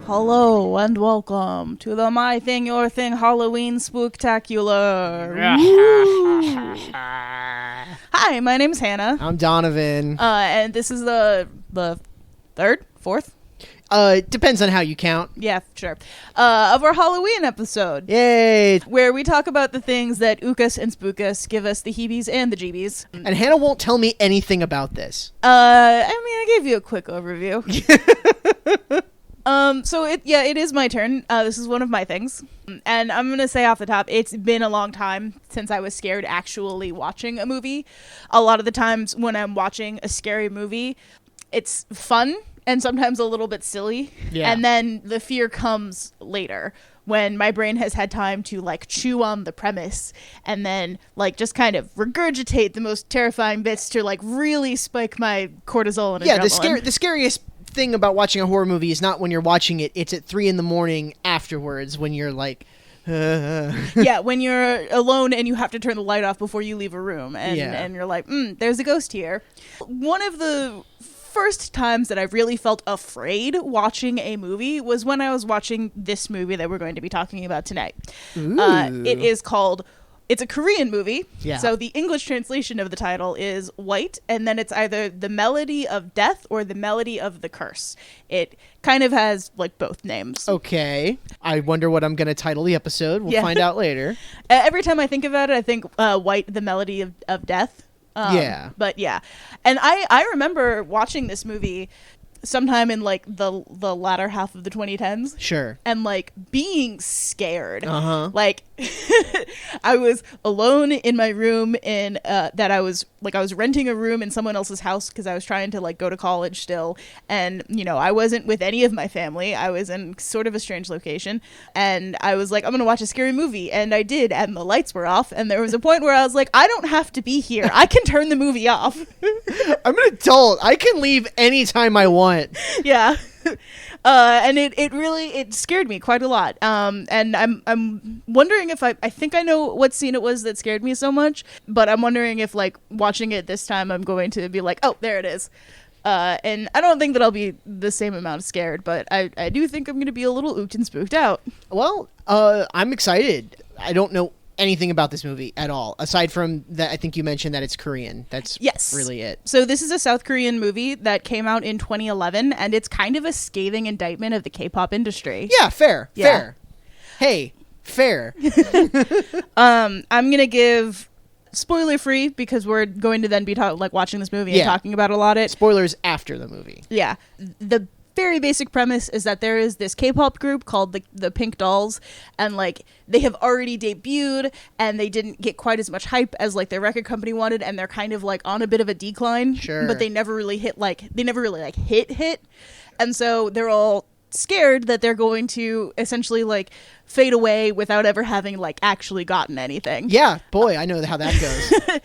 Hello and welcome to the My Thing Your Thing Halloween Spooktacular. Hi, my name's Hannah. I'm Donovan. And this is the third, fourth? Depends on how you count. Yeah, sure. Of our Halloween episode. Yay! Where we talk about the things that ook us and spook us, give us the heebies and the jeebies. And Hannah won't tell me anything about this. I gave you a quick overview. So it is my turn. This is one of my things. And I'm going to say off the top, it's been a long time since I was scared actually watching a movie. A lot of the times when I'm watching a scary movie, it's fun and sometimes a little bit silly. Yeah. And then the fear comes later when my brain has had time to like chew on the premise and then like just kind of regurgitate the most terrifying bits to like really spike my cortisol and adrenaline. Yeah, the scariest thing about watching a horror movie is not when you're watching it, it's at 3 a.m. afterwards when you're like yeah, when you're alone and you have to turn the light off before you leave a room and you're like, there's a ghost here. One of the first times that I really felt afraid watching a movie was when I was watching this movie that we're going to be talking about tonight. It's a Korean movie, so the English translation of the title is White, and then it's either The Melody of Death or The Melody of the Curse. It kind of has, like, both names. Okay. I wonder what I'm going to title the episode. We'll find out later. Every time I think about it, I think White, The Melody of Death. But yeah. And I remember watching this movie sometime in like the latter half of the 2010s. Sure. And like being scared. Like I was alone in my room in I was renting a room in someone else's house because I was trying to like go to college still, and you know I wasn't with any of my family. I was in sort of a strange location, and I was like, I'm gonna watch a scary movie, and I did, and the lights were off, and there was a point where I was like, I don't have to be here. I can turn the movie off. I'm an adult. I can leave anytime I want. Yeah. And it really scared me quite a lot. And I'm wondering if I think I know what scene it was that scared me so much, but I'm wondering if like watching it this time I'm going to be like, oh, there it is. And I don't think that I'll be the same amount scared, but I do think I'm going to be a little ooked and spooked out. Well, I'm excited. I don't know anything about this movie at all, aside from that. I think you mentioned that it's Korean. That's really it. So this is a South Korean movie that came out in 2011, and it's kind of a scathing indictment of the K-pop industry. Yeah, fair. Hey, fair. I'm gonna give spoiler free because we're going to then be watching this movie and talking about a lot of it. Spoilers after the movie. Yeah, the very basic premise is that there is this K-pop group called the Pink Dolls, and like they have already debuted and they didn't get quite as much hype as like their record company wanted, and they're kind of like on a bit of a decline. Sure. But they never really hit, and so they're all scared that they're going to essentially like fade away without ever having like actually gotten anything. Yeah, boy, I know how that goes.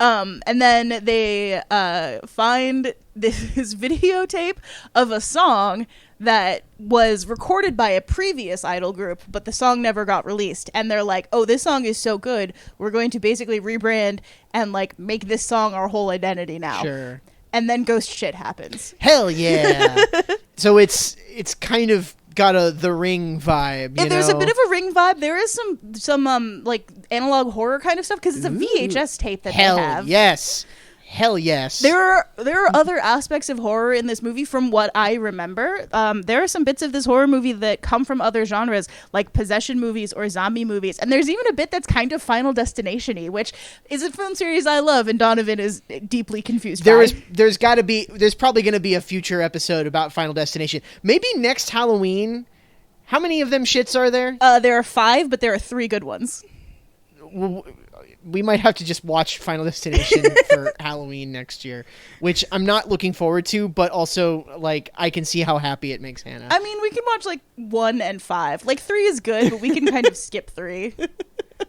And then they find this videotape of a song that was recorded by a previous idol group, but the song never got released. And they're like, oh, this song is so good, we're going to basically rebrand and like make this song our whole identity now. Sure. And then ghost shit happens. Hell yeah. So it's kind of got The Ring vibe. Yeah, there's a bit of a Ring vibe. There is some like analog horror kind of stuff because it's a VHS tape that they have. Hell yes. There are other aspects of horror in this movie from what I remember. There are some bits of this horror movie that come from other genres, like possession movies or zombie movies. And there's even a bit that's kind of Final Destination-y, which is a film series I love, and Donovan is deeply confused by. There's probably going to be a future episode about Final Destination. Maybe next Halloween. How many of them shits are there? There are 5, but there are 3 good ones. We might have to just watch Final Destination for Halloween next year, which I'm not looking forward to, but also, like, I can see how happy it makes Hannah. I mean, we can watch, like, 1 and 5. Like, 3 is good, but we can kind of skip 3.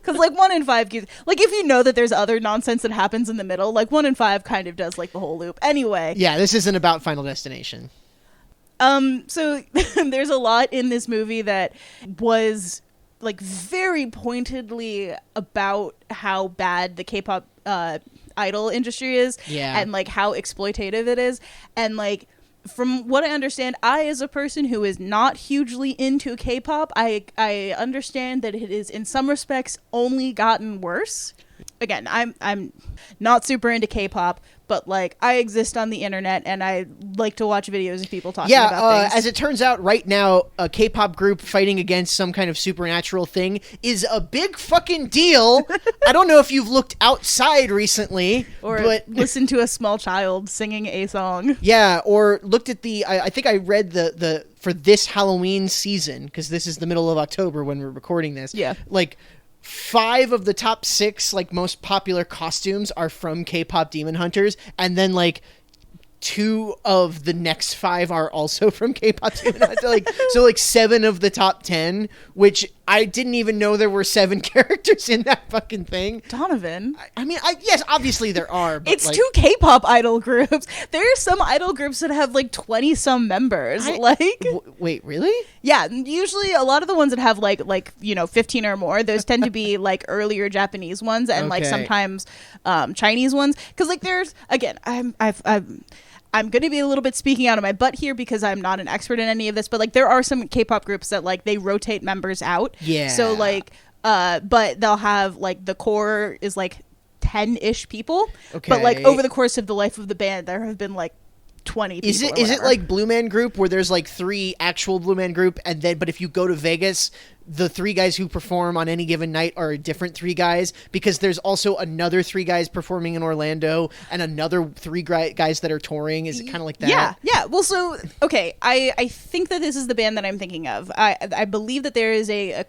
Because, like, 1 in 5 gives... Like, if you know that there's other nonsense that happens in the middle, like, 1 in 5 kind of does, like, the whole loop. Anyway. Yeah, this isn't about Final Destination. So, there's a lot in this movie that was, like, very pointedly about how bad the K-pop idol industry is. Yeah. And, like, how exploitative it is. And, like... From what I understand, I, as a person who is not hugely into K-pop, I understand that it is, in some respects, only gotten worse. Again, I'm not super into K-pop, but, like, I exist on the internet, and I like to watch videos of people talking about things. As it turns out, right now, a K-pop group fighting against some kind of supernatural thing is a big fucking deal. I don't know if you've looked outside recently. Or but listened to a small child singing a song. Yeah, or looked at I think I read the for this Halloween season, because this is the middle of October when we're recording this. Yeah. Like, 5 of the top 6 like most popular costumes are from K-pop Demon Hunters, and then like 2 of the next 5 are also from K-pop Demon Hunters. So 7 of the top 10, which I didn't even know there were 7 characters in that fucking thing. Donovan. I mean, yes, obviously there are. But it's 2 K-pop idol groups. There are some idol groups that have like 20-some members. Wait, really? Yeah, usually a lot of the ones that have like 15 or more, those tend to be like earlier Japanese ones and like sometimes Chinese ones. Because like there's, again, I'm going to be a little bit speaking out of my butt here because I'm not an expert in any of this, but like there are some K-pop groups that like they rotate members out. Yeah. So like, but they'll have like the core is like 10-ish people. Okay. But like over the course of the life of the band, there have been like 20 people. Is it like Blue Man Group where there's like 3 actual Blue Man Group, and then but if you go to Vegas, the 3 guys who perform on any given night are a different 3 guys, because there's also another 3 guys performing in Orlando and another 3 guys that are touring? Is it kind of like that? Yeah. Well, so okay, I think that this is the band that I'm thinking of. I believe that there is a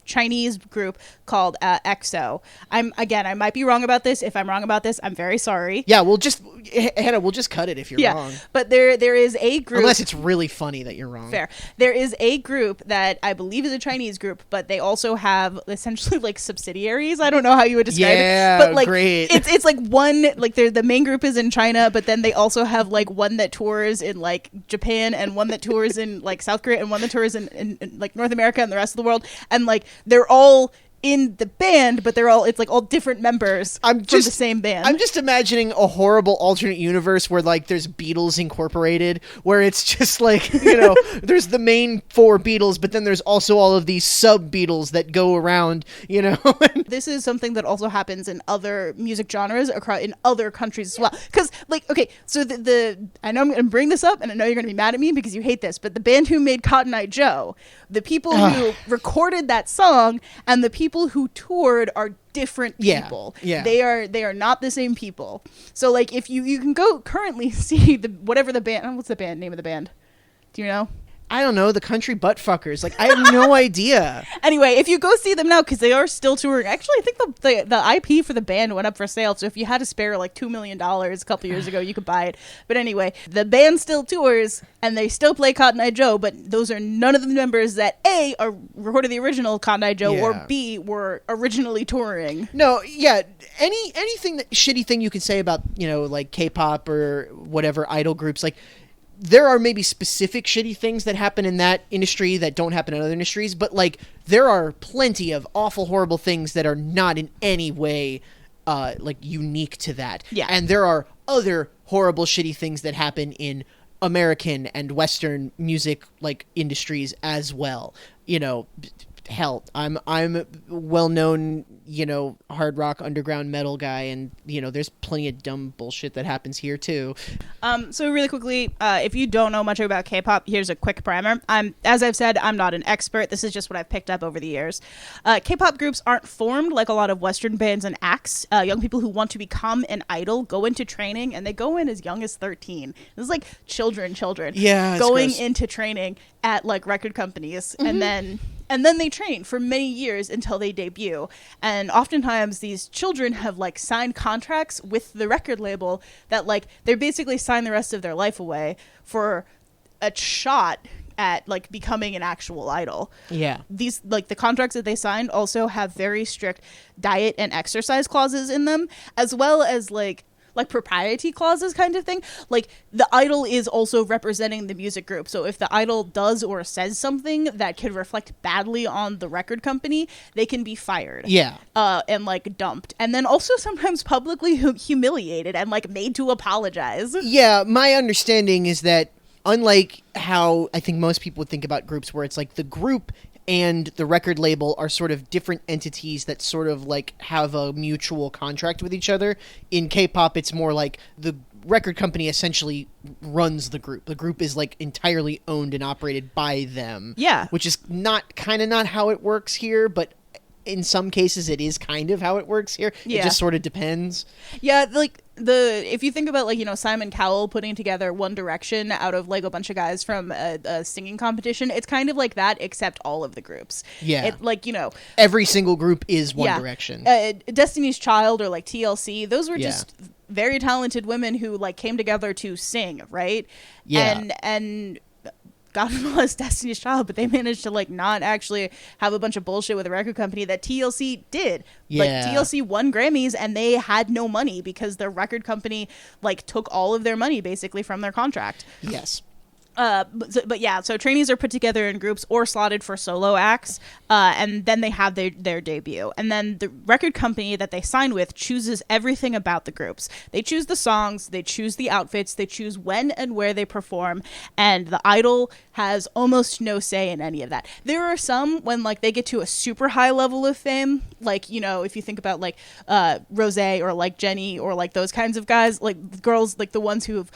Chinese group called EXO. I might be wrong about this. If I'm wrong about this, I'm very sorry. Yeah, Hannah, we'll just cut it if you're wrong. But there is a group, unless it's really funny that you're wrong. Fair. There is a group that I believe is a Chinese group, but they also have essentially like subsidiaries. I don't know how you would describe it. But like great. It's like one, like the main group is in China, but then they also have like one that tours in like Japan and one that tours in like South Korea and one that tours in like North America and the rest of the world. And like they're all in the band, but it's like all different members from the same band. I'm just imagining a horrible alternate universe where like there's Beatles Incorporated, where it's just like, there's the main 4 Beatles, but then there's also all of these sub Beatles that go around, This is something that also happens in other music genres in other countries as well. Because like, okay, so I know I'm going to bring this up and I know you're going to be mad at me because you hate this, but the band who made Cotton Eye Joe, the people who recorded that song and the people who toured are different people. Yeah. They are not the same people. So like if you can go currently see whatever the band, what's the name of the band? Do you know? I don't know, the Country Buttfuckers. Like, I have no idea. Anyway, if you go see them now, because they are still touring. Actually, I think the IP for the band went up for sale. So if you had to spare like $2 million a couple years ago, you could buy it. But anyway, the band still tours and they still play Cotton Eye Joe. But those are none of the members that A, are recorded the original Cotton Eye Joe, or B, were originally touring. No, yeah. Anything shitty thing you can say about, like K-pop or whatever idol groups, like, there are maybe specific shitty things that happen in that industry that don't happen in other industries, but like there are plenty of awful, horrible things that are not in any way like unique to that. Yeah. And there are other horrible, shitty things that happen in American and Western music like industries as well. Hell, I'm well-known, hard rock underground metal guy, and there's plenty of dumb bullshit that happens here too. So really quickly, if you don't know much about K-pop, here's a quick primer. As I've said, I'm not an expert. This is just what I've picked up over the years. K-pop groups aren't formed like a lot of Western bands and acts. Young people who want to become an idol go into training, and they go in as young as 13. This is like children. Yeah, going into training at like record companies, and then they train for many years until they debut. And oftentimes these children have like signed contracts with the record label that like they're basically sign the rest of their life away for a shot at like becoming an actual idol. Yeah. These like the contracts that they signed also have very strict diet and exercise clauses in them, as well as like propriety clauses kind of thing. Like the idol is also representing the music group, so if the idol does or says something that could reflect badly on the record company, they can be fired, and like dumped, and then also sometimes publicly humiliated and like made to apologize. My understanding is that unlike how I think most people would think about groups, where it's like the group and the record label are sort of different entities that sort of like have a mutual contract with each other. In K-pop, it's more like the record company essentially runs the group. The group is like entirely owned and operated by them. Yeah. Which is not how it works here, but in some cases it is kind of how it works here. It just sort of depends. Yeah, like if you think about like, you know, Simon Cowell putting together One Direction out of like a bunch of guys from a singing competition, it's kind of like that, except all of the groups. Yeah. It, like, you know, every single group is One Direction. Destiny's Child or like TLC, those were just very talented women who like came together to sing, right? Yeah. And God bless Destiny's Child, but they managed to like not actually have a bunch of bullshit with a record company that TLC did. Yeah. Like TLC won Grammys and they had no money because their record company like took all of their money basically from their contract. Yes. But yeah, so trainees are put together in groups or slotted for solo acts, and then they have their debut. And then the record company that they sign with chooses everything about the groups. They choose the songs, they choose the outfits, they choose when and where they perform, and the idol has almost no say in any of that. There are some when like they get to a super high level of fame, like, you know, if you think about like Rosé or like Jenny or like those kinds of guys, like girls, like the ones who have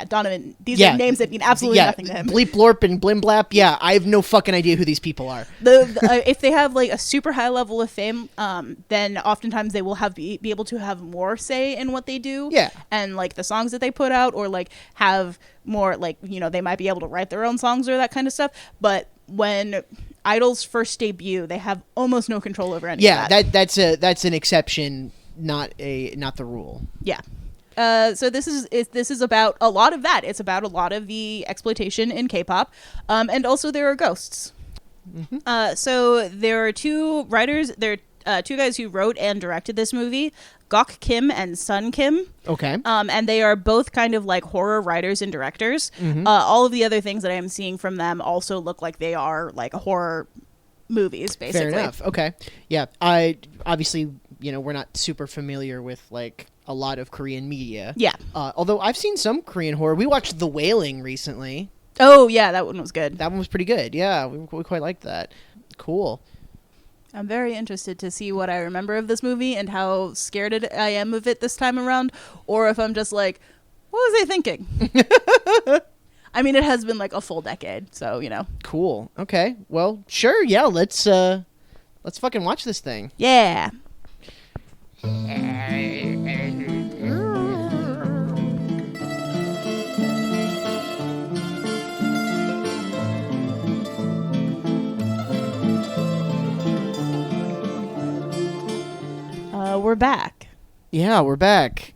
Donovan. These are names that mean absolutely nothing to him. Bleep Blorp and Blim Blap. Yeah, I have no fucking idea who these people are. If they have like a super high level of fame, then oftentimes they will be able to have more say in what they do. Yeah, and like the songs that they put out, or like have more like, you know, they might be able to write their own songs or that kind of stuff. But when idols first debut, they have almost no control over any of that. That's an exception, not the rule. Yeah. So this is about a lot of that. It's about a lot of the exploitation in K-pop, and also there are ghosts. Mm-hmm. So there are two writers. There are two guys who wrote and directed this movie, Gok Kim and Sun Kim. Okay. And they are both kind of like horror writers and directors. Mm-hmm. All of the other things that I am seeing from them also look like they are like horror movies, basically. Fair enough. Okay. Yeah. I obviously, you know, we're not super familiar with like a lot of Korean media. Yeah. Although I've seen some Korean horror. We watched The Wailing recently. Oh, yeah, that one was good. That one was pretty good. Yeah, we quite liked that. Cool. I'm very interested to see what I remember of this movie and how scared I am of it this time around, or if I'm just like, what was I thinking? I mean, it has been like a full decade, so, you know. Cool. Okay. Well, sure. Yeah, let's fucking watch this thing. Yeah. We're back. Yeah, we're back.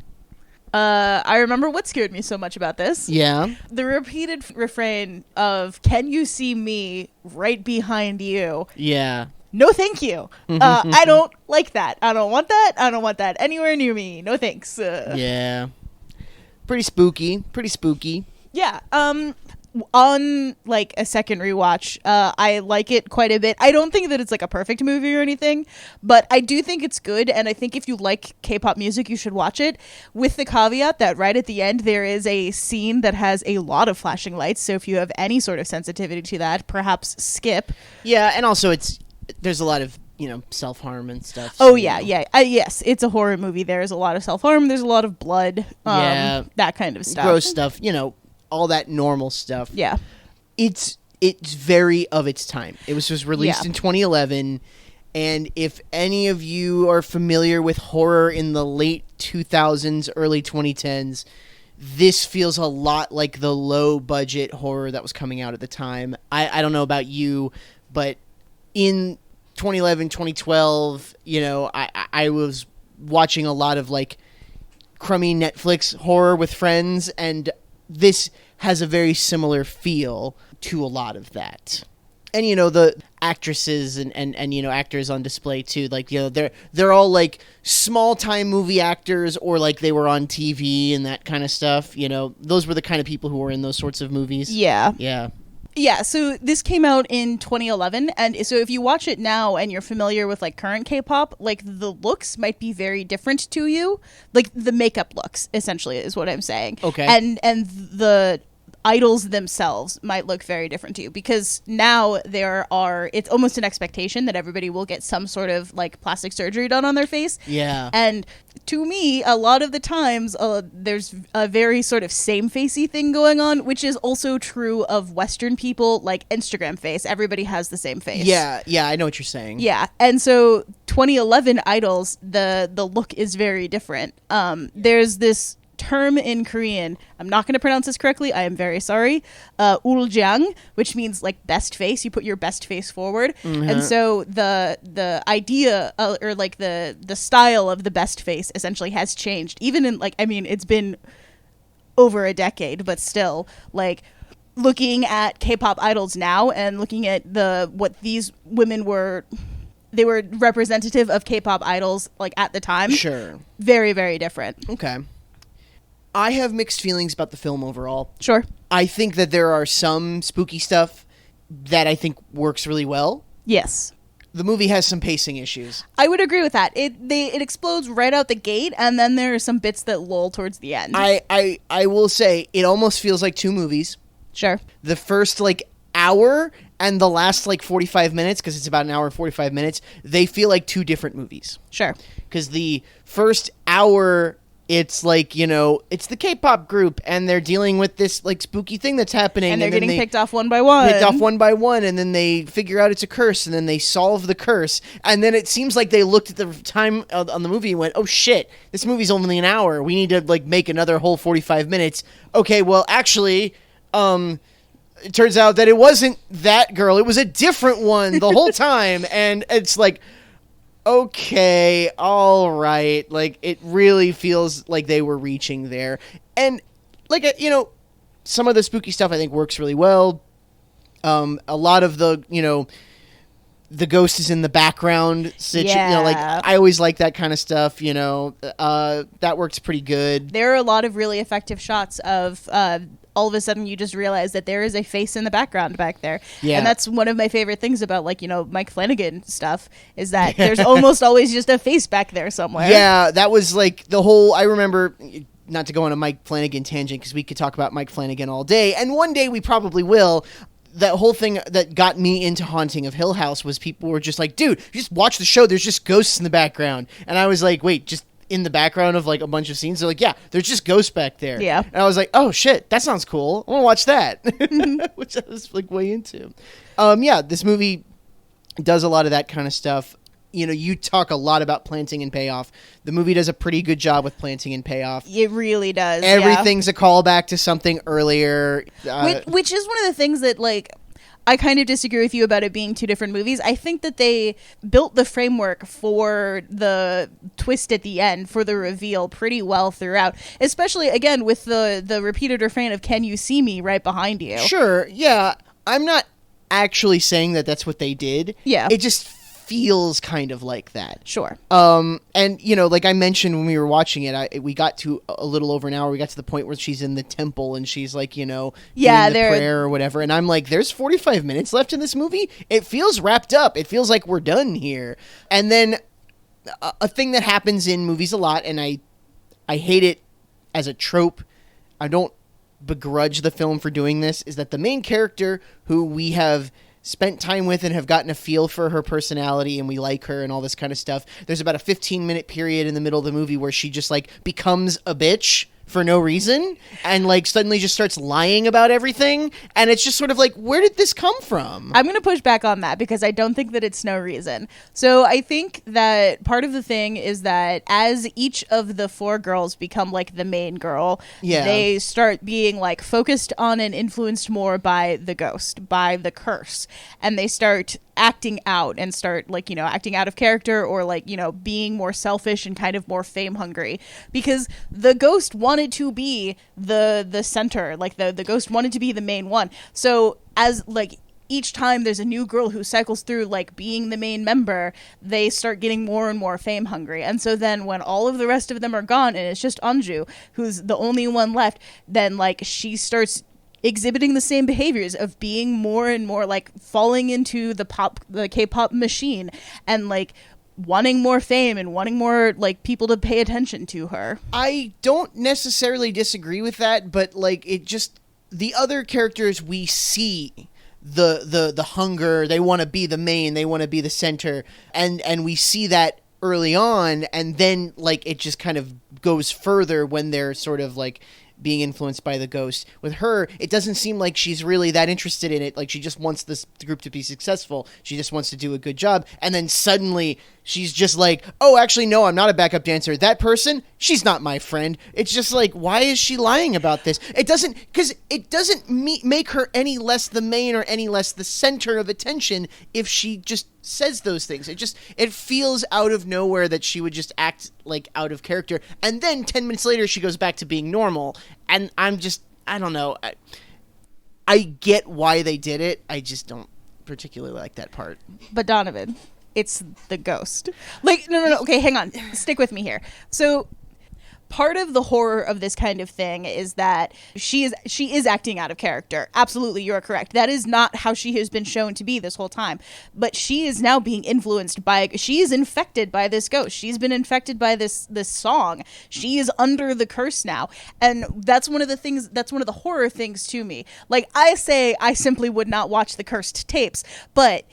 I remember what scared me so much about this. Yeah. The repeated refrain of, "Can you see me right behind you?" Yeah. No, thank you. I don't like that. I don't want that. I don't want that anywhere near me. No thanks. Yeah. Pretty spooky. Pretty spooky. Yeah. On like a second rewatch, I like it quite a bit. I don't think that it's like a perfect movie or anything, but I do think it's good, and I think if you like K-pop music, you should watch it, with the caveat that right at the end there is a scene that has a lot of flashing lights, so if you have any sort of sensitivity to that, perhaps skip. Yeah, and also there's a lot of, you know, self-harm and stuff. Oh, yeah, yeah. Yes, it's a horror movie. There's a lot of self-harm, there's a lot of blood, that kind of stuff. Gross stuff, you know, all that normal stuff. Yeah. It's very of its time. It was just released in 2011, and if any of you are familiar with horror in the late 2000s, early 2010s, this feels a lot like the low-budget horror that was coming out at the time. I don't know about you, but in 2011, 2012, you know, I was watching a lot of like crummy Netflix horror with friends, and this has a very similar feel to a lot of that. And, the actresses and actors on display, too. Like, they're all, like, small-time movie actors or, like, they were on TV and that kind of stuff. Those were the kind of people who were in those sorts of movies. Yeah. Yeah. Yeah, so this came out in 2011, and so if you watch it now and you're familiar with, like, current K-pop, like, the looks might be very different to you. Like, the makeup looks, essentially, is what I'm saying. Okay. And the idols themselves might look very different to you, because now it's almost an expectation that everybody will get some sort of, like, plastic surgery done on their face. Yeah. And to me, a lot of the times, there's a very sort of same-facey thing going on, which is also true of Western people, like Instagram face. Everybody has the same face. Yeah, I know what you're saying. Yeah, and so 2011 idols, the look is very different. There's this term in Korean, I'm not going to pronounce this correctly, I am very sorry, uljang, which means like best face. You put your best face forward. Mm-hmm. And so the idea or like the style of the best face essentially has changed, even in it's been over a decade, but still, like, looking at K-pop idols now and looking at what these women were, they were representative of K-pop idols like at the time. Sure. Very, very different. Okay. I have mixed feelings about the film overall. Sure. I think that there are some spooky stuff that I think works really well. Yes. The movie has some pacing issues. I would agree with that. It explodes right out the gate, and then there are some bits that lull towards the end. I will say, it almost feels like two movies. Sure. The first, hour and the last, 45 minutes, because it's about an hour and 45 minutes, they feel like two different movies. Sure. Because the first hour, it's it's the K-pop group, and they're dealing with this, spooky thing that's happening. And they're getting picked off one by one. And then they figure out it's a curse, and then they solve the curse. And then it seems like they looked at the time on the movie and went, oh, shit, this movie's only an hour. We need to, make another whole 45 minutes. Okay, well, actually, it turns out that it wasn't that girl. It was a different one the whole time. And it's okay, all right. It really feels like they were reaching there. And, some of the spooky stuff I think works really well. A lot of the ghost is in the background. Yeah. I always like that kind of stuff, that works pretty good. There are a lot of really effective shots of all of a sudden you just realize that there is a face in the background back there. Yeah. And that's one of my favorite things about Mike Flanagan stuff is that there's almost always just a face back there somewhere. Yeah, that was the whole, I remember, not to go on a Mike Flanagan tangent because we could talk about Mike Flanagan all day, and one day we probably will. That whole thing that got me into Haunting of Hill House was people were just like, dude, just watch the show, there's just ghosts in the background. And I was like, wait, just in the background of a bunch of scenes? They're like, yeah, there's just ghosts back there. Yeah. And I was like, oh shit, that sounds cool, I want to watch that. Which I was way into. Yeah, this movie does a lot of that kind of stuff. You talk a lot about planting and payoff. The movie does a pretty good job with planting and payoff. It really does. Everything's a callback to something earlier. Which is one of the things that, I kind of disagree with you about it being two different movies. I think that they built the framework for the twist at the end, for the reveal, pretty well throughout. Especially, again, with the repeated refrain of "Can you see me?" right behind you. Sure, yeah. I'm not actually saying that that's what they did. Yeah. It just feels kind of like that. Sure. And like I mentioned when we were watching it, we got to a little over an hour. We got to the point where she's in the temple and she's doing the prayer or whatever. And I'm like, there's 45 minutes left in this movie. It feels wrapped up. It feels like we're done here. And then a thing that happens in movies a lot, and I hate it as a trope. I don't begrudge the film for doing this, is that the main character who we have spent time with and have gotten a feel for her personality and we like her and all this kind of stuff. There's about a 15-minute period in the middle of the movie where she just becomes a bitch for no reason and suddenly just starts lying about everything, and it's just sort of where did this come from? I'm going to push back on that because I don't think that it's no reason. So I think that part of the thing is that as each of the four girls become the main girl, they start being focused on and influenced more by the ghost, by the curse, and they start acting out and start acting out of character or being more selfish and kind of more fame hungry, because the ghost wanted to be the center, like the ghost wanted to be the main one. So as like each time there's a new girl who cycles through like being the main member, they start getting more and more fame hungry. And so then when all of the rest of them are gone and it's just Anju who's the only one left, then like she starts exhibiting the same behaviors of being more and more like falling into the K-pop machine and like wanting more fame and wanting more like people to pay attention to her. I don't necessarily disagree with that, but like it just, the other characters we see the hunger, they want to be the main, they want to be the center, and we see that early on, and then like it just kind of goes further when they're sort of like being influenced by the ghost. With her, it doesn't seem like she's really that interested in it. Like she just wants this group to be successful. She just wants to do a good job. And then suddenly she's just like, oh, actually, no, I'm not a backup dancer. That person, she's not my friend. It's just like, why is she lying about this? It doesn't, because it doesn't make her any less the main or any less the center of attention if she just says those things. It feels out of nowhere that she would just act like out of character. And then 10 minutes later, she goes back to being normal. And I don't know. I get why they did it. I just don't particularly like that part. But Donovan, it's the ghost. Like, no. Okay, hang on. Stick with me here. So part of the horror of this kind of thing is that she is acting out of character. Absolutely, you're correct. That is not how she has been shown to be this whole time. But she is now being influenced by, she is infected by this ghost. She's been infected by this song. She is under the curse now. And that's one of the horror things to me. Like I say, I simply would not watch the cursed tapes, but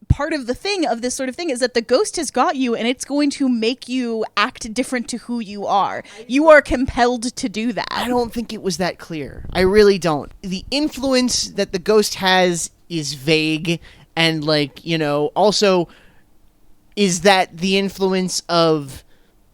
part of the thing of this sort of thing is that the ghost has got you and it's going to make you act different to who you are. You are compelled to do that. I don't think it was that clear. I really don't. The influence that the ghost has is vague, and like, you know, also is that the influence of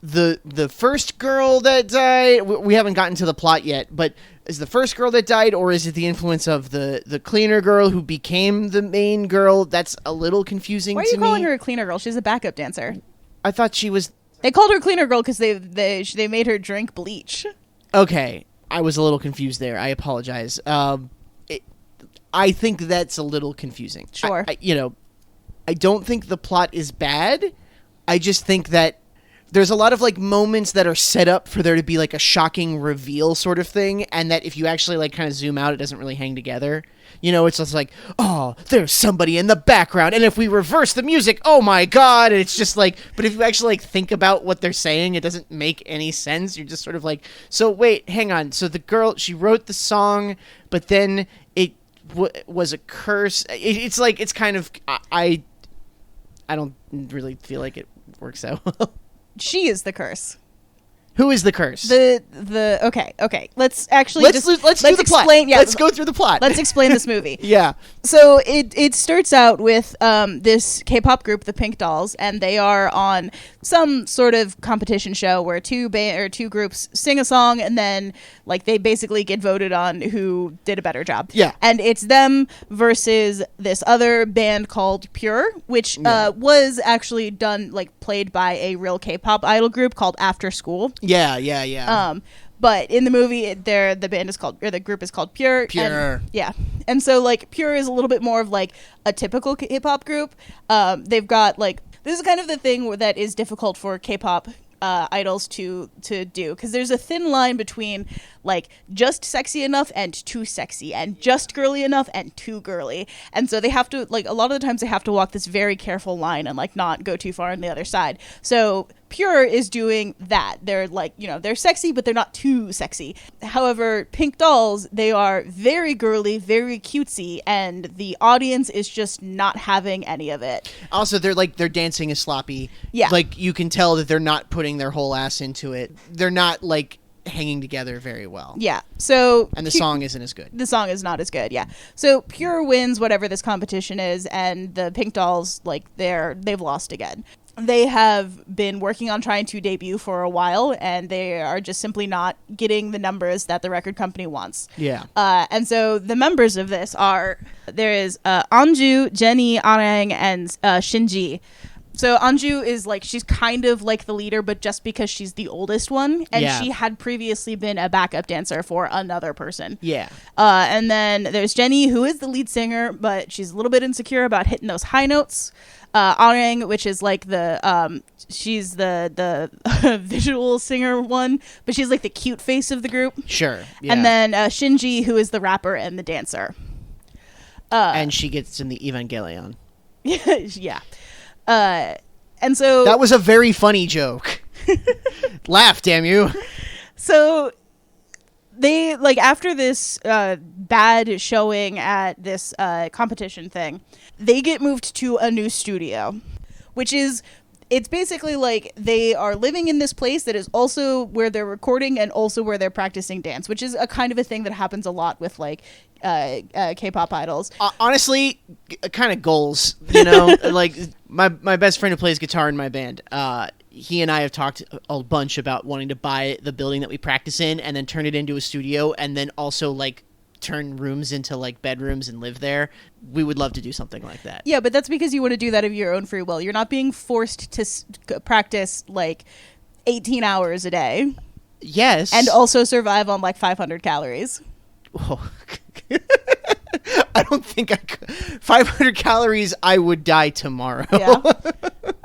the first girl that died? We haven't gotten to the plot yet, but is the first girl that died, or is it the influence of the cleaner girl who became the main girl? That's a little confusing to me. Why are you calling her a cleaner girl? She's a backup dancer. I thought she was... They called her cleaner girl because they made her drink bleach. Okay, I was a little confused there. I apologize. I think that's a little confusing. Sure. I don't think the plot is bad. I just think that there's a lot of like moments that are set up for there to be like a shocking reveal sort of thing, and that if you actually like kind of zoom out, it doesn't really hang together. You know, it's just like, oh, there's somebody in the background, and if we reverse the music, oh my god, and it's just like, but if you actually like think about what they're saying, it doesn't make any sense. You're just sort of like, so wait, hang on. So the girl, she wrote the song, but then it was a curse. It's like, it's kind of, I don't really feel like it works out well. She is the curse. Who is the curse? Okay. Let's actually let's do the explain. Plot. Yeah, let's go through the plot. Let's explain this movie. Yeah. So it starts out with this K-pop group, the Pink Dolls, and they are on some sort of competition show where two groups sing a song, and then like they basically get voted on who did a better job. Yeah. And it's them versus this other band called Pure, which was actually played by a real K-pop idol group called After School. Yeah. But in the movie, the group is called Pure. Pure. And so like Pure is a little bit more of like a typical K-pop group. They've got like, this is kind of the thing that is difficult for K-pop idols to do, because there's a thin line between like just sexy enough and too sexy, and just girly enough and too girly. And so they have to, like, a lot of the times they have to walk this very careful line and like not go too far on the other side. So Pure is doing that. They're like, you know, they're sexy, but they're not too sexy. However, Pink Dolls, they are very girly, very cutesy, and the audience is just not having any of it. Also, their dancing is sloppy. Yeah. Like, you can tell that they're not putting their whole ass into it. They're not like hanging together very well. Yeah. So and the song isn't as good. The song is not as good. Yeah. So Pure wins whatever this competition is, and the Pink Dolls, like, they've lost again. They have been working on trying to debut for a while, and they are just simply not getting the numbers that the record company wants. Yeah. And so the members of this there is Anju, Jenny, Arang, and Shinji. So Anju is like, she's kind of like the leader, but just because she's the oldest one, and she had previously been a backup dancer for another person. Yeah. And then there's Jenny, who is the lead singer, but she's a little bit insecure about hitting those high notes. Arang, which is like she's the visual singer one, but she's like the cute face of the group. Sure. Yeah. And then Shinji, who is the rapper and the dancer. And she gets in the Evangelion. Yeah. And so that was a very funny joke. Laugh, damn you. So they, like, after this bad showing at this competition thing, they get moved to a new studio, which is, it's basically like they are living in this place that is also where they're recording and also where they're practicing dance, which is a kind of a thing that happens a lot with like K-pop idols. Honestly, kind of goals, you know. Like my best friend who plays guitar in my band, he and I have talked a bunch about wanting to buy the building that we practice in and then turn it into a studio, and then also like turn rooms into like bedrooms and live there. We would love to do something like that. Yeah, but that's because you want to do that of your own free will. You're not being forced to practice like 18 hours a day. Yes. And also survive on like 500 calories. Oh. I don't think I could. 500 calories, I would die tomorrow. Yeah.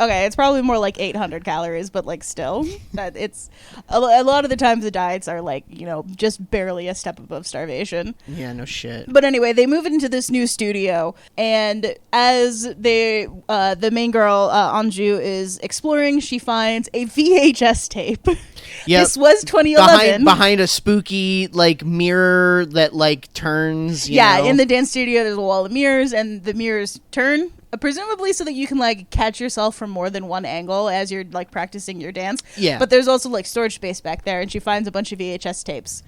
Okay, it's probably more like 800 calories, but like still, that it's a lot of the times the diets are like, you know, just barely a step above starvation. Yeah, no shit. But anyway, they move into this new studio, and as the main girl, Anju, is exploring, she finds a VHS tape. Yep. This was 2011. Behind a spooky like mirror that like turns. You know? In the dance studio, there's a wall of mirrors, and the mirrors turn, presumably so that you can like catch yourself from more than one angle as you're like practicing your dance. Yeah. But there's also like storage space back there, and she finds a bunch of VHS tapes,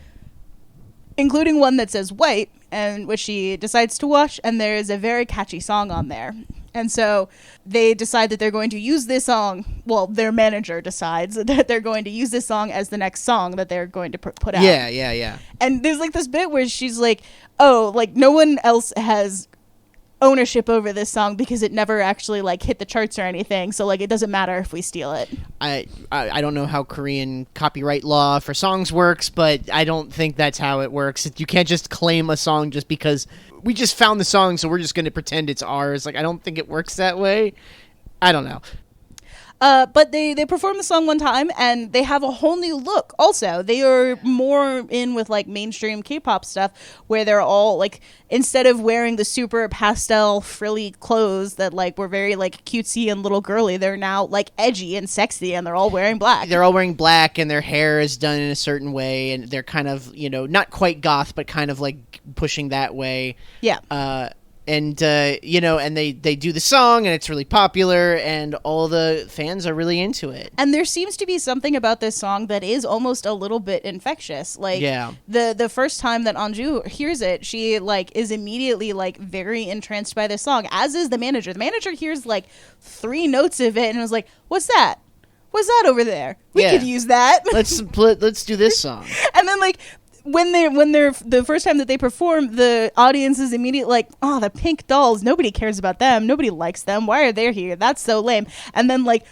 including one that says "White," and which she decides to watch, and there is a very catchy song on there. And so they decide that they're going to use this song. Well, their manager decides that they're going to use this song as the next song that they're going to put out. Yeah. And there's like this bit where she's like, oh, like no one else has ownership over this song because it never actually like hit the charts or anything, so like it doesn't matter if we steal it. I don't know how Korean copyright law for songs works, but I don't think that's how it works. You can't just claim a song just because we just found the song, so we're just going to pretend it's ours. Like, I don't think it works that way. I don't know. But they perform the song one time, and they have a whole new look also. They are more in with like mainstream K-pop stuff, where they're all like, instead of wearing the super pastel frilly clothes that like were very like cutesy and little girly, they're now like edgy and sexy, and they're all wearing black. They're all wearing black, and their hair is done in a certain way, and they're kind of, you know, not quite goth, but kind of like pushing that way. Yeah. And, you know, and they do the song, and it's really popular, and all the fans are really into it. And there seems to be something about this song that is almost a little bit infectious. Like, the first time that Anju hears it, she, like, is immediately, like, very entranced by this song, as is the manager. The manager hears, like, 3 notes of it and was like, what's that? What's that over there? We could use that. Let's do this song. And then, like, when they're the first time that they perform, the audience is immediately like, oh, the pink dolls, nobody cares about them, nobody likes them, why are they here, that's so lame. And then like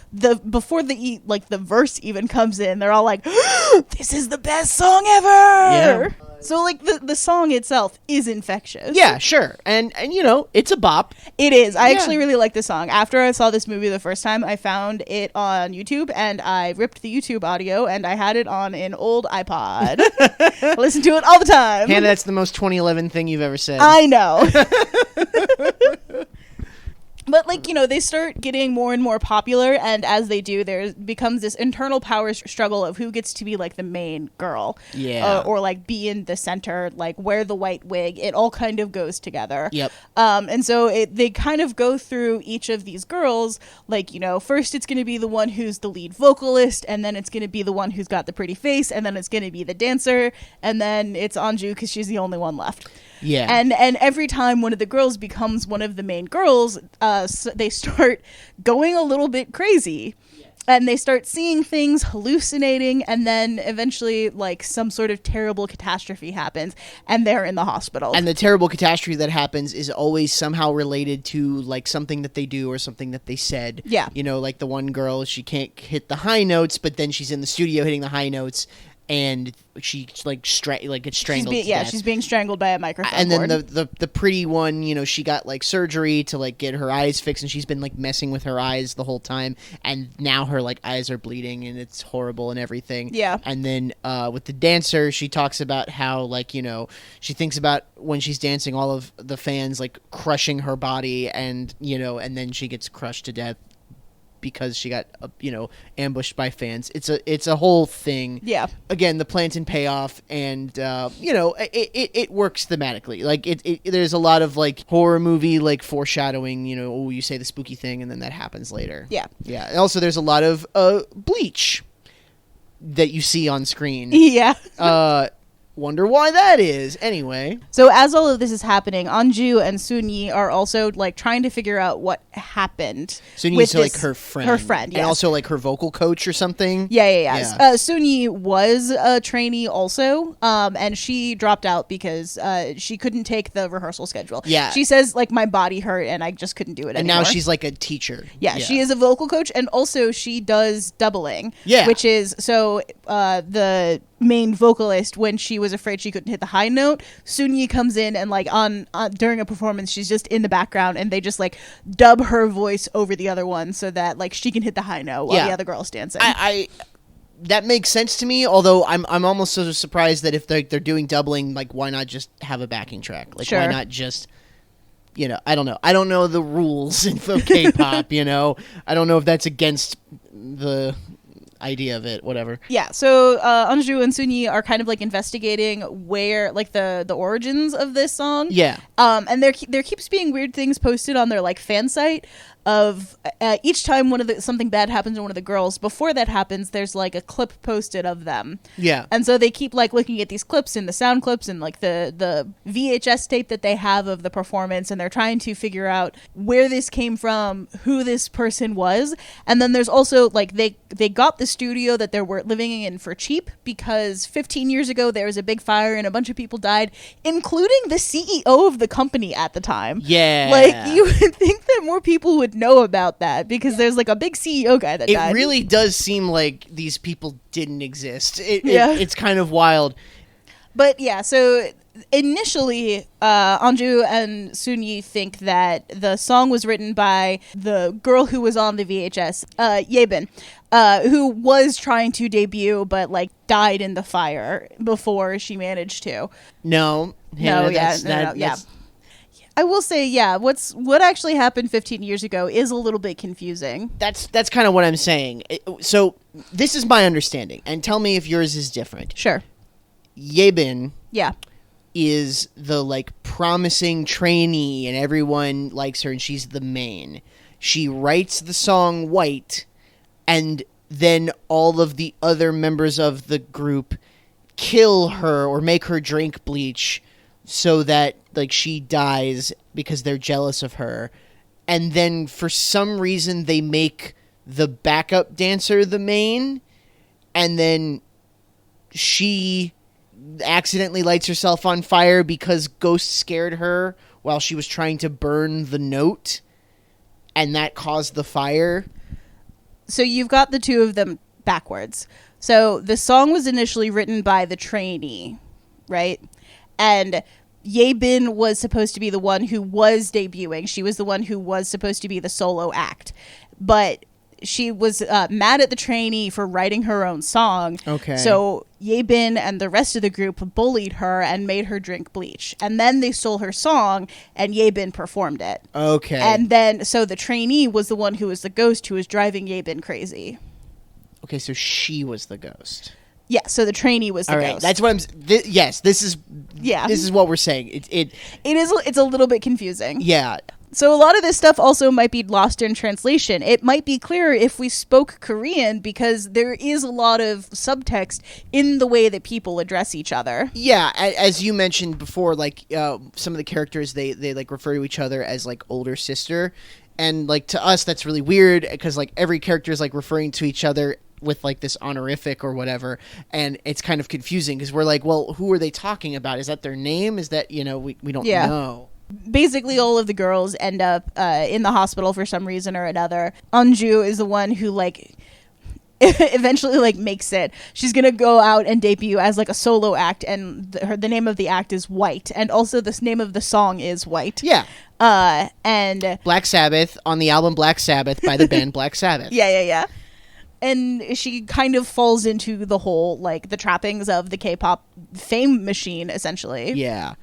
before the verse even comes in, they're all like, this is the best song ever. Yeah. So like the song itself is infectious. Yeah, sure. And you know, it's a bop. It is. I actually really like the song. After I saw this movie the first time, I found it on YouTube, and I ripped the YouTube audio, and I had it on an old iPod. Listen to it all the time. And that's the most 2011 thing you've ever said. I know. But, like, you know, they start getting more and more popular, and as they do, there becomes this internal power struggle of who gets to be, like, the main girl. Yeah. Or, like, be in the center, like, wear the white wig. It all kind of goes together. Yep. And so they kind of go through each of these girls, like, you know, first it's going to be the one who's the lead vocalist, and then it's going to be the one who's got the pretty face, and then it's going to be the dancer, and then it's Anju because she's the only one left. Yeah. And every time one of the girls becomes one of the main girls, they start going a little bit crazy. and they start seeing things, hallucinating, and then eventually like some sort of terrible catastrophe happens and they're in the hospital. And the terrible catastrophe that happens is always somehow related to like something that they do or something that they said. Yeah. You know, like the one girl, she can't hit the high notes, but then she's in the studio hitting the high notes, and she like gets strangled. to death. She's being strangled by a microphone And then cord. the pretty one, you know, she got like surgery to like get her eyes fixed, and she's been like messing with her eyes the whole time, and now her like eyes are bleeding and it's horrible and everything. Yeah. And then with the dancer, she talks about how like, you know, she thinks about when she's dancing all of the fans like crushing her body, and you know, and then she gets crushed to death because she got you know, ambushed by fans. It's a whole thing. Yeah. Again, the plans and payoff, and you know, it works thematically. Like there's a lot of like horror movie like foreshadowing. You know, oh, you say the spooky thing, and then that happens later. Yeah. Yeah. And also, there's a lot of Bleach that you see on screen. Yeah. Wonder why that is. Anyway, So as all of this is happening, Anju and Sunyi are also like trying to figure out what happened. Sunyi's with like this- her friend. Her friend, yes. And also like her vocal coach or something. Yeah. Yeah. Sunyi was a trainee also, and she dropped out because she couldn't take the rehearsal schedule. Yeah. She says, like, my body hurt and I just couldn't do it And anymore. now she's like a teacher. Yeah, she is a vocal coach, and also she does doubling. Yeah. Which is, so the main vocalist, when she was afraid she couldn't hit the high note, Sunyi comes in and like on during a performance, she's just in the background and they just like dub her voice over the other one so that like she can hit the high note while the other girl's dancing. I that makes sense to me, although I'm almost so surprised that if they're doing doubling, like why not just have a backing track? Like Sure. why not just, you know, I don't know the rules in K-pop, you know. I don't know if that's against the idea of it, whatever. Yeah, so Anju and Sunyi are kind of like investigating where like the origins of this song. Yeah. And there keeps being weird things posted on their like fan site of each time something bad happens to one of the girls. Before that happens, there's like a clip posted of them. Yeah. And so they keep like looking at these clips and the sound clips and like the VHS tape that they have of the performance, and they're trying to figure out where this came from, who this person was. And then there's also like they got the studio that they were living in for cheap because 15 years ago there was a big fire and a bunch of people died, including the CEO of the company at the time. Yeah. Like you would think that more people would know about that because there's like a big CEO guy that died. It really does seem like these people didn't exist. Yeah. It's kind of wild. But yeah, so initially, Anju and Sunyi think that the song was written by the girl who was on the VHS, Yebin, who was trying to debut but like died in the fire before she managed to. No. Yeah. I will say, yeah, what actually happened 15 years ago is a little bit confusing. That's kind of what I'm saying. So this is my understanding, and tell me if yours is different. Sure. Yebin Yeah. is the like promising trainee, and everyone likes her, and she's the main. She writes the song White, and then all of the other members of the group kill her or make her drink bleach so that like she dies because they're jealous of her. And then for some reason they make the backup dancer the main, and then she accidentally lights herself on fire because ghosts scared her while she was trying to burn the note, and that caused the fire. So you've got the two of them backwards. So the song was initially written by the trainee, right? And Yebin was supposed to be the one who was debuting. She was the one who was supposed to be the solo act. But she was mad at the trainee for writing her own song. Okay. So Yebin and the rest of the group bullied her and made her drink bleach. And then they stole her song, and Yebin performed it. Okay. And then, so the trainee was the one who was the ghost who was driving Yebin crazy. Okay, so she was the ghost. Yeah, so the trainee was the All right, ghost. that's what I'm. Yes, this is. Yeah. This is what we're saying. It's a little bit confusing. Yeah. So a lot of this stuff also might be lost in translation. It might be clearer if we spoke Korean because there is a lot of subtext in the way that people address each other. Yeah, as you mentioned before, like some of the characters they like refer to each other as like older sister, And like to us, that's really weird because like every character is like referring to each other with like this honorific or whatever, and it's kind of confusing because we're like, well, who are they talking about? Is that their name? Is that, you know, we don't know. Basically all of the girls end up in the hospital for some reason or another. Anju is the one who like eventually like makes it. She's gonna go out and debut as like a solo act, and the name of the act is White, and also the name of the song is White. And Black Sabbath on the album Black Sabbath by the band Black Sabbath. Yeah. And she kind of falls into the whole, like, the trappings of the K-pop fame machine, essentially. Yeah.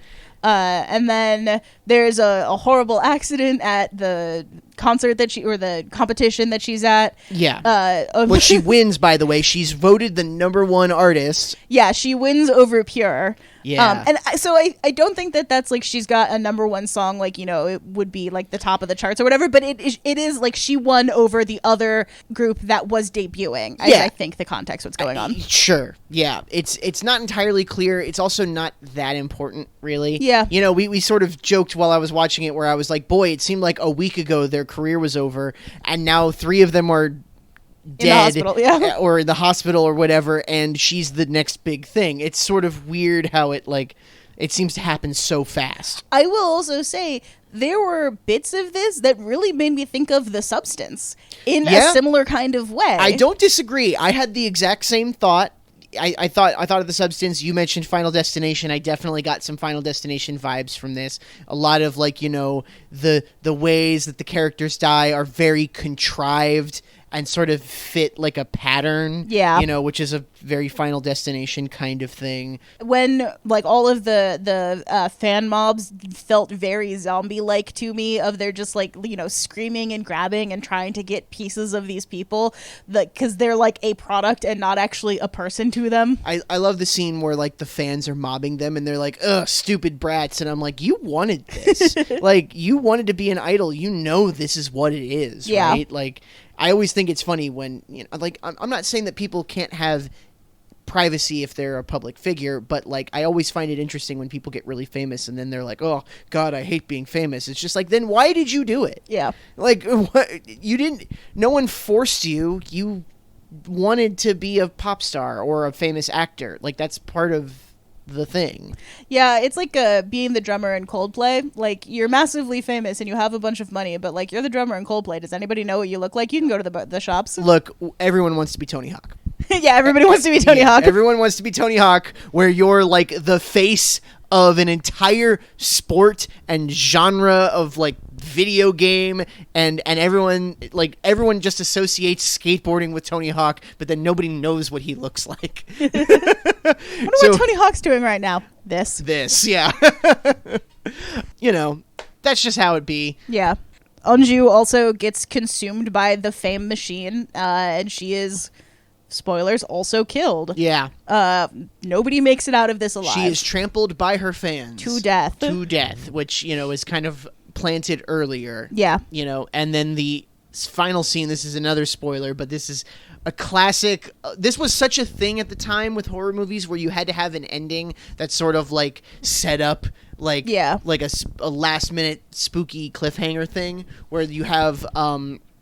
And then there's a horrible accident at the concert or the competition that she's at. Yeah. Which she wins, by the way. She's voted the #1 artist. Yeah, she wins over Pure. Yeah. And so I don't think that's like she's got a #1 song, like, you know, it would be like the top of the charts or whatever, but it is like she won over the other group that was debuting. I think the context what's going on. Sure. Yeah. It's not entirely clear. It's also not that important, really. Yeah. You know, we sort of joked while I was watching it where I was like, boy, it seemed like a week ago their career was over, and now 3 of them are dead or in the hospital or whatever, and she's the next big thing. It's sort of weird how it seems to happen so fast. I will also say there were bits of this that really made me think of The Substance in a similar kind of way. I don't disagree. I had the exact same thought. I thought of The Substance. You mentioned Final Destination. I definitely got some Final Destination vibes from this. A lot of, like, you know, the ways that the characters die are very contrived and sort of fit like a pattern, you know, which is a very Final Destination kind of thing. When like all of the fan mobs felt very zombie-like to me, of they're just like, you know, screaming and grabbing and trying to get pieces of these people, because they're like a product and not actually a person to them. I love the scene where like the fans are mobbing them and they're like, ugh, stupid brats, and I'm like, you wanted this. Like, you wanted to be an idol, you know this is what it is, right? Like, I always think it's funny when, you know, like, I'm not saying that people can't have privacy if they're a public figure, but like, I always find it interesting when people get really famous and then they're like, oh God, I hate being famous. It's just like, then why did you do it? Yeah. Like, what, you didn't, no one forced you. You wanted to be a pop star or a famous actor. Like, that's part of the thing. Yeah, it's like being the drummer in Coldplay. Like, you're massively famous and you have a bunch of money, but like, you're the drummer in Coldplay. Does anybody know what you look like? You can go to the shops. Look, everyone wants to be Tony Hawk. Yeah, everybody wants to be Tony Hawk. Everyone wants to be Tony Hawk, where you're like the face of an entire sport and genre of like video game, and everyone just associates skateboarding with Tony Hawk, but then nobody knows what he looks like. I wonder what Tony Hawk's doing right now. This, yeah. You know, that's just how it be. Yeah. Anju also gets consumed by the fame machine, and she is, spoilers, also killed. Yeah. Nobody makes it out of this alive. She is trampled by her fans. To death. Which, you know, is kind of planted earlier. Yeah. You know, and then the final scene, this is another spoiler, but this is a classic. This was such a thing at the time with horror movies where you had to have an ending that sort of like set up like a last minute spooky cliffhanger thing, where you have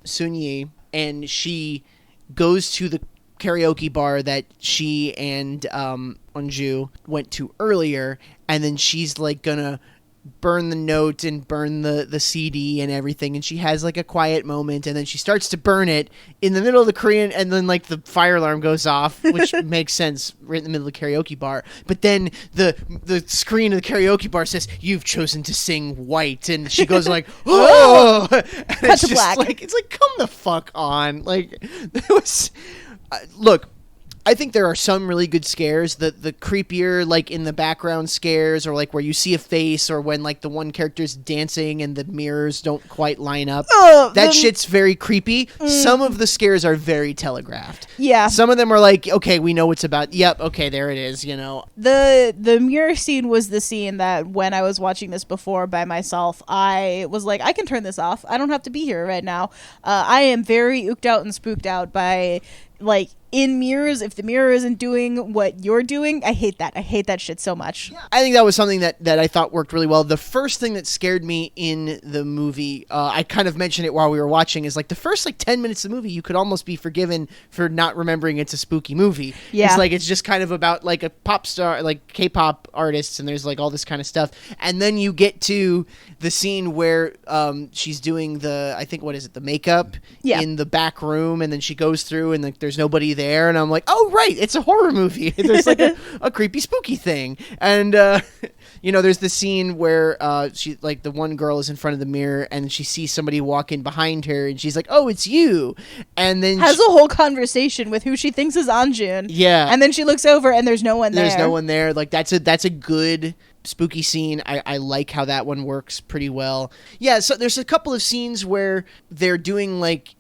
Sunyi, and she goes to the karaoke bar that she and Anju went to earlier, and then she's like gonna burn the note and burn the CD and everything, and she has like a quiet moment, and then she starts to burn it in the middle of the Korean, and then like the fire alarm goes off, which makes sense right in the middle of the karaoke bar, but then the screen of the karaoke bar says, "You've chosen to sing White," and she goes like, "Oh!" And it's just black. like, it's like, come the fuck on. Like, it was look, I think there are some really good scares. The creepier, like, in the background scares, or like where you see a face, or when like the one character's dancing and the mirrors don't quite line up. That shit's very creepy. Some of the scares are very telegraphed. Yeah. Some of them are like, okay, we know what's about. Yep, okay, there it is, you know. The mirror scene was the scene that when I was watching this before by myself, I was like, I can turn this off. I don't have to be here right now. I am very ooked out and spooked out by, like, in mirrors, if the mirror isn't doing what you're doing, I hate that. I hate that shit so much. I think that was something that I thought worked really well. The first thing that scared me in the movie, I kind of mentioned it while we were watching, is like the first like 10 minutes of the movie, you could almost be forgiven for not remembering it's a spooky movie. Yeah. It's like, it's just kind of about like a pop star, like K-pop artists, and there's like all this kind of stuff. And then you get to the scene where she's doing I think, what is it, the makeup in the back room, and then she goes through and like there's nobody there. And I'm like, oh, right, it's a horror movie. There's like a creepy, spooky thing. And, there's the scene where she, like, the one girl is in front of the mirror and she sees somebody walking behind her and she's like, oh, it's you. And then has a whole conversation with who she thinks is Anjun. Yeah. And then she looks over and there's no one there. There's no one there. Like, that's a good spooky scene. I like how that one works pretty well. Yeah, so there's a couple of scenes where they're doing, like,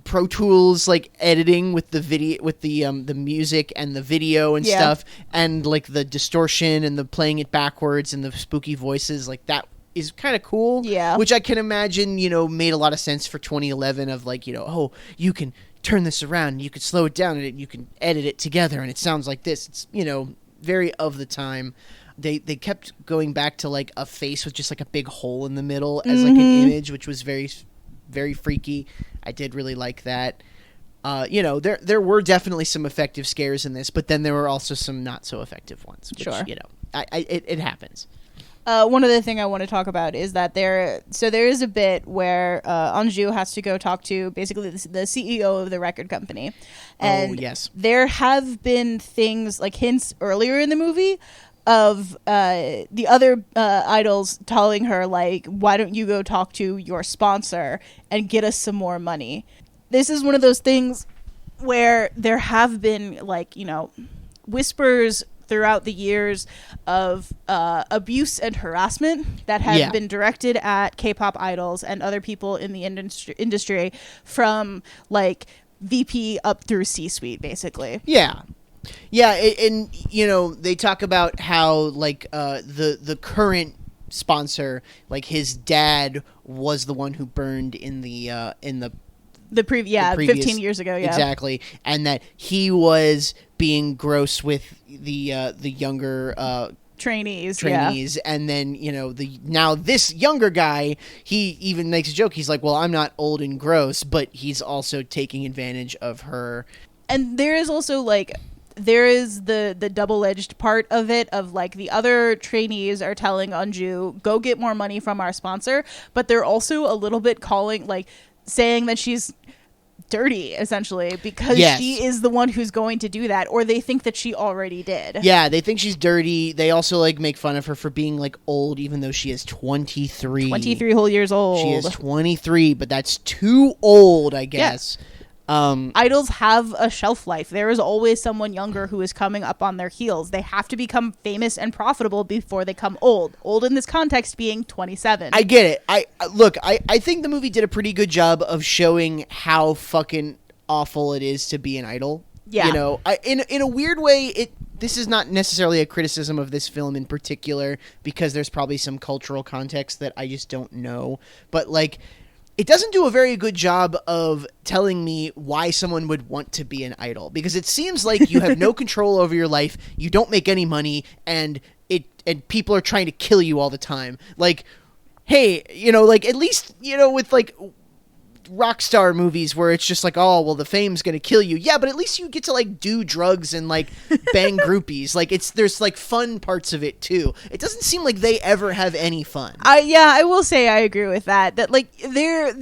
Pro Tools like editing with the video, with the music and the video and stuff, and like the distortion and the playing it backwards and the spooky voices, like that is kind of cool. Yeah, which I can imagine made a lot of sense for 2011 of like oh, you can turn this around and you can slow it down and you can edit it together and it sounds like this. It's very of the time. They kept going back to like a face with just like a big hole in the middle as like an image, which was very, very freaky. I did really like that. There were definitely some effective scares in this, but then there were also some not so effective ones. Which, sure. It happens. One other thing I want to talk about is that there is a bit where Anju has to go talk to basically the CEO of the record company. And there have been things like hints earlier in the movie of the other idols telling her, like, why don't you go talk to your sponsor and get us some more money? This is one of those things where there have been, like, whispers throughout the years of abuse and harassment that have been directed at K-pop idols and other people in the industry from, like, VP up through C-suite, basically. Yeah. Yeah, and they talk about how like the current sponsor, like his dad was the one who burned in the previous 15 years ago, exactly, and that he was being gross with the younger trainees, and then now this younger guy, he even makes a joke. He's like, well, I'm not old and gross, but he's also taking advantage of her. And there is also like there is the double-edged part of it of like the other trainees are telling Anju, go get more money from our sponsor, but they're also a little bit saying that she's dirty, essentially, because she is the one who's going to do that, or they think that she already did. Yeah, they think she's dirty. They also like make fun of her for being like old, even though she is 23. 23 whole years old. She is 23, but that's too old, I guess. Yeah. Idols have a shelf life. There is always someone younger who is coming up on their heels. They have to become famous and profitable before they come old. Old in this context being 27. I get it. I think the movie did a pretty good job of showing how fucking awful it is to be an idol. Yeah. In a weird way, this is not necessarily a criticism of this film in particular, because there's probably some cultural context that I just don't know. But like, it doesn't do a very good job of telling me why someone would want to be an idol, because it seems like you have no control over your life, you don't make any money, and people are trying to kill you all the time. Like, hey, like at least, with like rock star movies where it's just like, oh, well, the fame's gonna kill you. Yeah, but at least you get to like do drugs and like bang groupies. Like there's like fun parts of it too. It doesn't seem like they ever have any fun. I will say I agree with that. That like there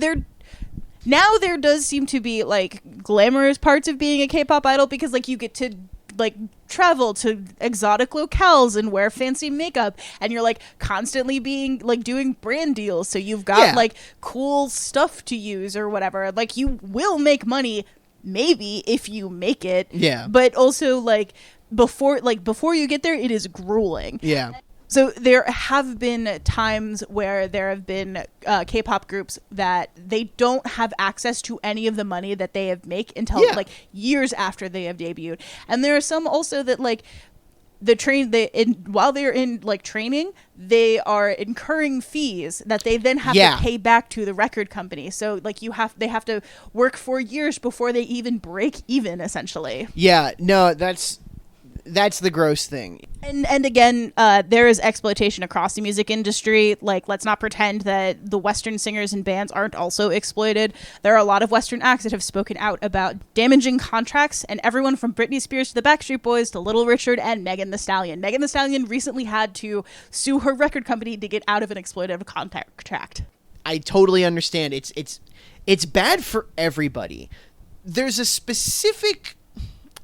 now there does seem to be like glamorous parts of being a K-pop idol, because like you get to like travel to exotic locales and wear fancy makeup, and you're like constantly being like doing brand deals, so you've got like cool stuff to use or whatever. Like you will make money maybe if you make it, but also like before you get there, it is grueling. So there have been times where there have been K-pop groups that they don't have access to any of the money that they have make until like years after they have debuted. And there are some also that like while they're in like training, they are incurring fees that they then have to pay back to the record company. So like they have to work for years before they even break even, essentially. Yeah, no, that's the gross thing. And again, there is exploitation across the music industry. Like, let's not pretend that the Western singers and bands aren't also exploited. There are a lot of Western acts that have spoken out about damaging contracts, and everyone from Britney Spears to the Backstreet Boys to Little Richard and Megan Thee Stallion. Megan Thee Stallion recently had to sue her record company to get out of an exploitative contract. I totally understand. It's bad for everybody. There's a specific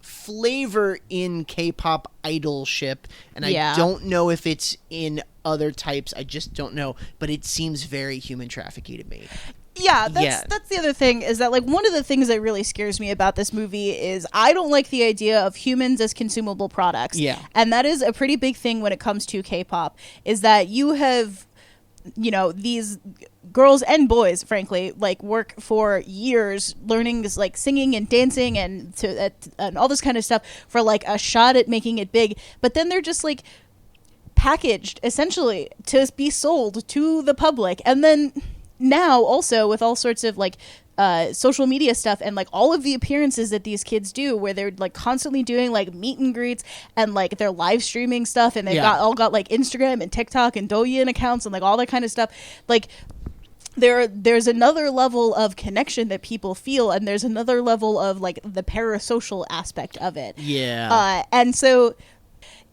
flavor in K-pop idolship, and I don't know if it's in other types. I just don't know, but it seems very human trafficking to me. That's the other thing, is that like one of the things that really scares me about this movie is I don't like the idea of humans as consumable products. And that is a pretty big thing when it comes to K-pop, is that you have, you know, these girls and boys, frankly, like work for years learning this, like singing and dancing and all this kind of stuff for like a shot at making it big, but then they're just like packaged essentially to be sold to the public. And then now also with all sorts of like social media stuff and like all of the appearances that these kids do, where they're like constantly doing like meet and greets and like they're live streaming stuff, and they've got like Instagram and TikTok and Douyin accounts and like all that kind of stuff. Like there's another level of connection that people feel, and there's another level of like the parasocial aspect of it. And so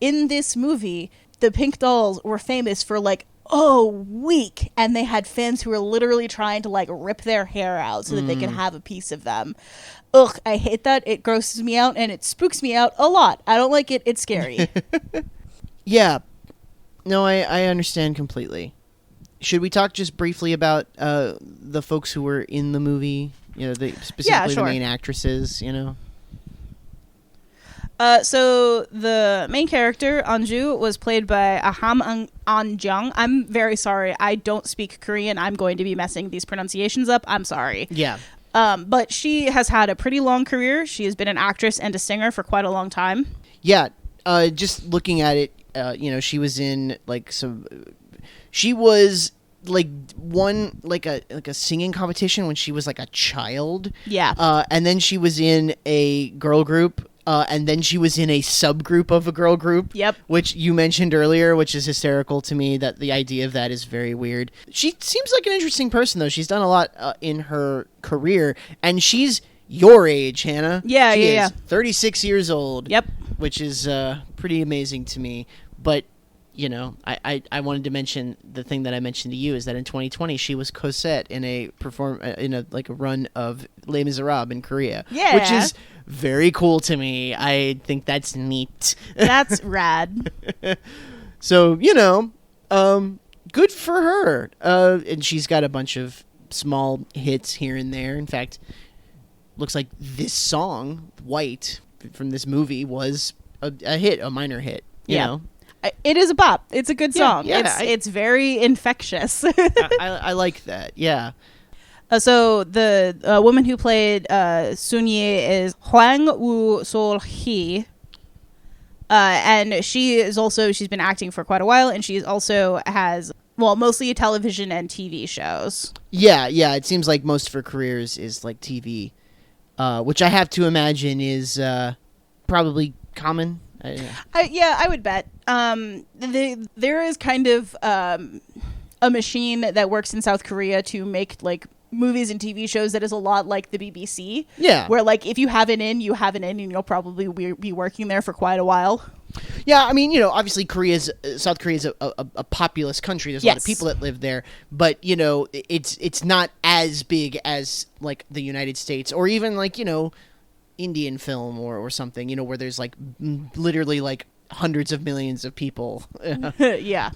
in this movie, the Pink Dolls were famous for like week, and they had fans who were literally trying to like rip their hair out so that they could have a piece of them. Ugh, I hate that. It grosses me out and it spooks me out a lot. I don't like it. It's scary. Yeah. No, I understand completely. Should we talk just briefly about the folks who were in the movie? You know, specifically the main actresses, you know? So the main character, Anju, was played by Aham An-jung. I'm very sorry. I don't speak Korean. I'm going to be messing these pronunciations up. I'm sorry. Yeah. But she has had a pretty long career. She has been an actress and a singer for quite a long time. Yeah. Just looking at it, you know, she was in like she was like won like a singing competition when she was like a child. Yeah. And then she was in a girl group. And then she was in a subgroup of a girl group. Yep. Which you mentioned earlier, which is hysterical to me. That the idea of that is very weird. She seems like an interesting person, though. She's done a lot in her career. And she's your age, Hannah. Yeah, she is 36 years old. Yep. Which is pretty amazing to me. But, you know, I wanted to mention the thing that I mentioned to you is that in 2020 she was Cosette in a run of Les Miserables in Korea. Yeah. Which is very cool to me. I think that's neat. That's rad. So, you know, good for her. And she's got a bunch of small hits here and there. In fact, looks like this song, White, from this movie was a hit, a minor hit. You know? It is a bop. It's a good song. Yeah, it's very infectious. I like that. Yeah. So the woman who played Sunye is Hwang Woo Sol Hee, and she's been acting for quite a while, and she also has mostly television and TV shows. Yeah. It seems like most of her career is like TV, which I have to imagine is probably common. I would bet. There is kind of a machine that works in South Korea to make like movies and TV shows that is a lot like the BBC. Yeah. Where like if you have an in, you have an in, and you'll probably be working there for quite a while. Yeah, I mean, you know, obviously South Korea is a populous country. There's a lot of people that live there, but you know, it's not as big as like the United States or even like, you know, Indian film or something, you know, where there's like literally like hundreds of millions of people. Yeah.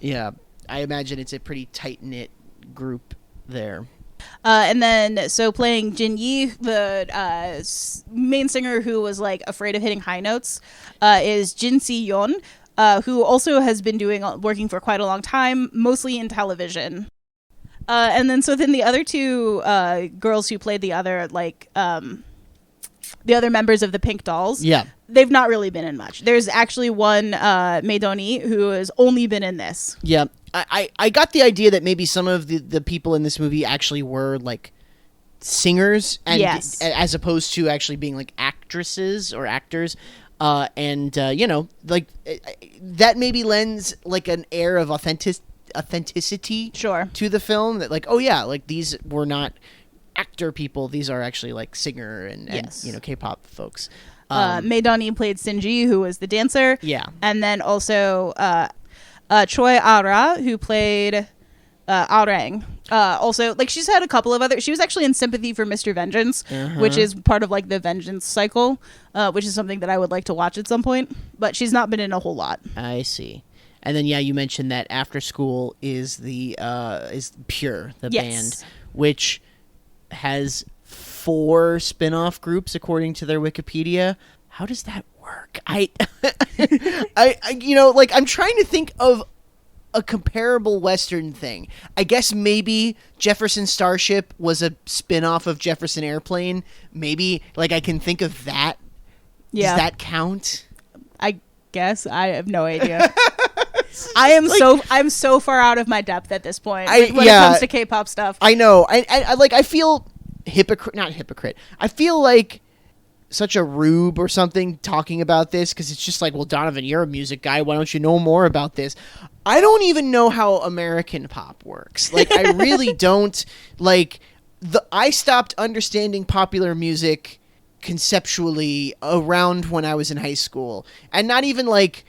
I imagine it's a pretty tight-knit group there. And then, so playing Jin Yi, the main singer who was like afraid of hitting high notes, is Jin Si Yeon, who also has been working for quite a long time, mostly in television. And then the other two girls who played the other like the other members of the Pink Dolls. Yeah. They've not really been in much. There's actually one Maidoni who has only been in this. Yeah. I got the idea that maybe some of the people in this movie actually were like singers, and yes, as opposed to actually being like actresses or actors. You know, like that maybe lends like an air of authenticity sure, to the film, that like, oh yeah, like these were not actor people, these are actually like singer and yes, you know, K-pop folks. Maidoni played Shinji, who was the dancer. Yeah. And then also Choi Ara, who played Aurang. Also, like, she's had a couple of other... She was actually in Sympathy for Mr. Vengeance, which is part of, like, the Vengeance cycle, which is something that I would like to watch at some point. But she's not been in a whole lot. I see. And then, yeah, you mentioned that After School is is Pure, the band, which has 4 spin-off groups according to their Wikipedia. How does that work? I you know, like, I'm trying to think of a comparable Western thing. I guess maybe Jefferson Starship was a spin-off of Jefferson Airplane. Maybe, like, I can think of that. Yeah. Does that count? I guess. I have no idea. I'm so far out of my depth at this point when it comes to K-pop stuff. I know. I feel not hypocrite. I feel like such a rube or something talking about this, because it's just like, well, Donovan, you're a music guy, why don't you know more about this? I don't even know how American pop works. Like, I really don't. Like, I stopped understanding popular music conceptually around when I was in high school, and not even like,